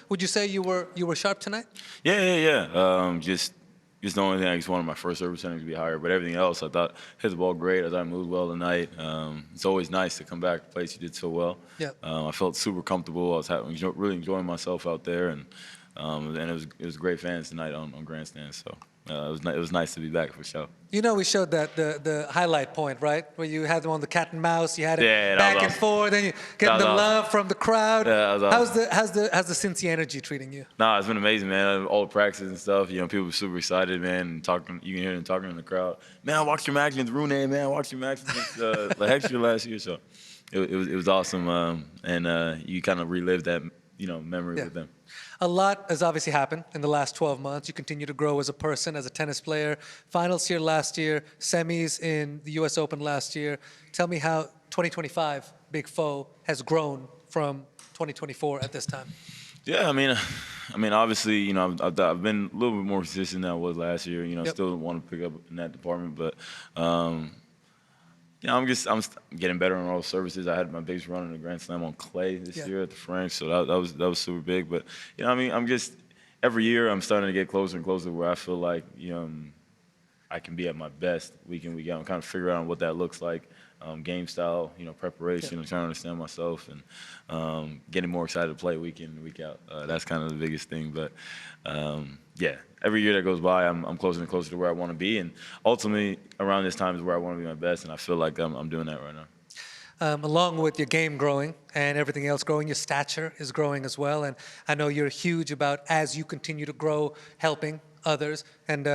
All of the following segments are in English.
Would you say you were sharp tonight? Yeah. Just the only thing I just wanted my first serve percentage to be higher, but everything else I thought hit the ball great. I thought I moved well tonight. It's always nice to come back to a place you did so well. Yeah. I felt super comfortable. I was really enjoying myself out there, and it was great fans tonight on grandstand. So it was nice to be back for sure. You know, we showed that the highlight point, right? Where you had them on the cat and mouse, you had it Yeah, that back was and awesome. forth, then you get the was love from the crowd. Yeah, that was awesome. How's the Cincy energy treating you? Nah, it's been amazing, man. All the practices and stuff. You know, people were super excited, man. And talking, you can hear them talking in the crowd. Man, I watched your match against Rune, man. I watched your match against Hexter last year. So it was awesome, and you kind of relived that memory with them. A lot has obviously happened in the last 12 months. You continue to grow as a person, as a tennis player. Finals here last year, semis in the U.S. Open last year. Tell me how 2025 Big Foe has grown from 2024 at this time. Yeah, I mean, obviously, I've been a little bit more consistent than I was last year. Still want to pick up in that department, but I'm getting better on all the services. I had my biggest run in the Grand Slam on clay this year at the French, so that was super big. But I'm just every year I'm starting to get closer and closer where I feel like I can be at my best week in, week out. I'm kind of figuring out what that looks like. Game style, preparation, I'm trying to understand myself, and getting more excited to play week in and week out. That's kind of the biggest thing. But every year that goes by, I'm closer and closer to where I want to be, and ultimately around this time is where I want to be my best, and I feel like I'm doing that right now. Along with your game growing and everything else growing, your stature is growing as well. And I know you're huge about, as you continue to grow, helping others. And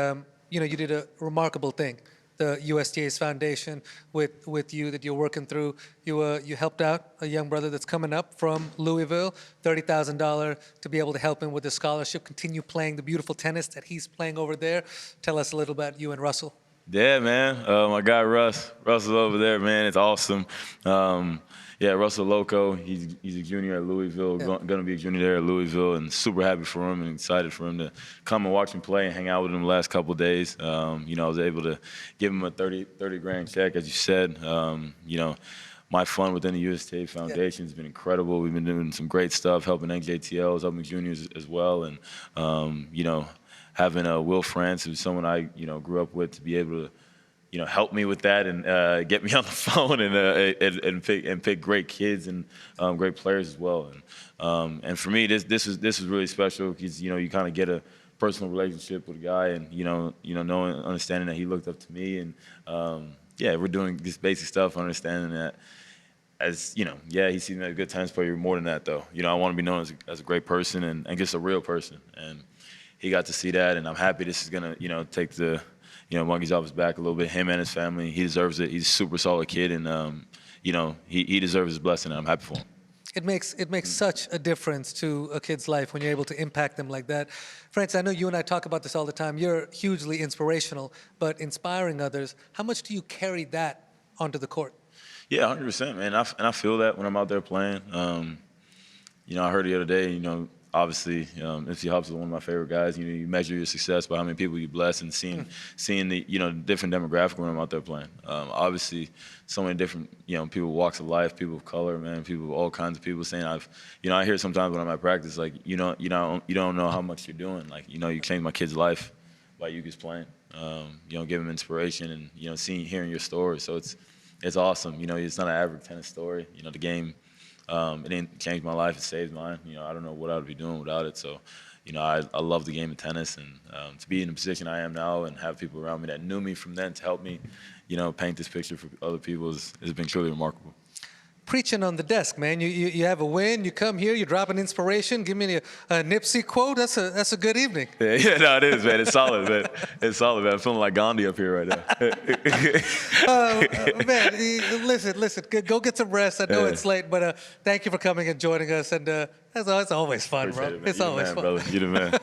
you did a remarkable thing. The USDA's foundation with you that you're working through. You helped out a young brother that's coming up from Louisville, $30,000 to be able to help him with his scholarship, continue playing the beautiful tennis that he's playing over there. Tell us a little about you and Russell. Yeah, man. My guy Russell's over there, man. It's awesome. Russell Loco, he's a junior at Louisville, going to be a junior there at Louisville, and super happy for him and excited for him to come and watch him play and hang out with him the last couple of days. I was able to give him a 30 grand check, as you said. My fun within the USTA Foundation has been incredible. We've been doing some great stuff, helping NJTLs, helping juniors as well, and having Will France, who's someone I grew up with, to be able to help me with that and get me on the phone and pick great kids and great players as well. And for me, this was really special because you kind of get a personal relationship with a guy, and knowing, understanding that he looked up to me, and we're doing this basic stuff, understanding that as he sees me as a good tennis player. More than that, though, I want to be known as a great person and just a real person, and he got to see that, and I'm happy this is gonna take the monkeys off his back a little bit. Him and his family, he deserves it. He's a super solid kid, and he deserves his blessing, and I'm happy for him. It makes such a difference to a kid's life when you're able to impact them like that. France, I know you and I talk about this all the time. You're hugely inspirational, but inspiring others. How much do you carry that onto the court? Yeah, 100%, man. And I feel that when I'm out there playing. I heard the other day, obviously, MC Hobbs is one of my favorite guys. You measure your success by how many people you bless, and seeing the different demographic when I'm out there playing. Obviously, so many different people, walks of life, people of color, man, people, all kinds of people saying I hear sometimes when I'm at practice, like you don't know how much you're doing. Like you changed my kid's life by you just playing. Give him inspiration, and hearing your story. So it's awesome. It's not an average tennis story. The game. It didn't change my life. It saved mine. I don't know what I would be doing without it. So, I love the game of tennis, and to be in the position I am now and have people around me that knew me from then to help me, paint this picture for other people has been truly remarkable. Preaching on the desk, man. You have a win. You come here. You drop an inspiration. Give me a Nipsey quote. That's a good evening. Yeah, no, it is, man. It's solid, man. It's solid, man. I'm feeling like Gandhi up here right now. Man, listen. Go get some rest. I know it's late, but thank you for coming and joining us. And it's always fun, Appreciate bro. it, man. It's always man, fun. Brother. You're the man.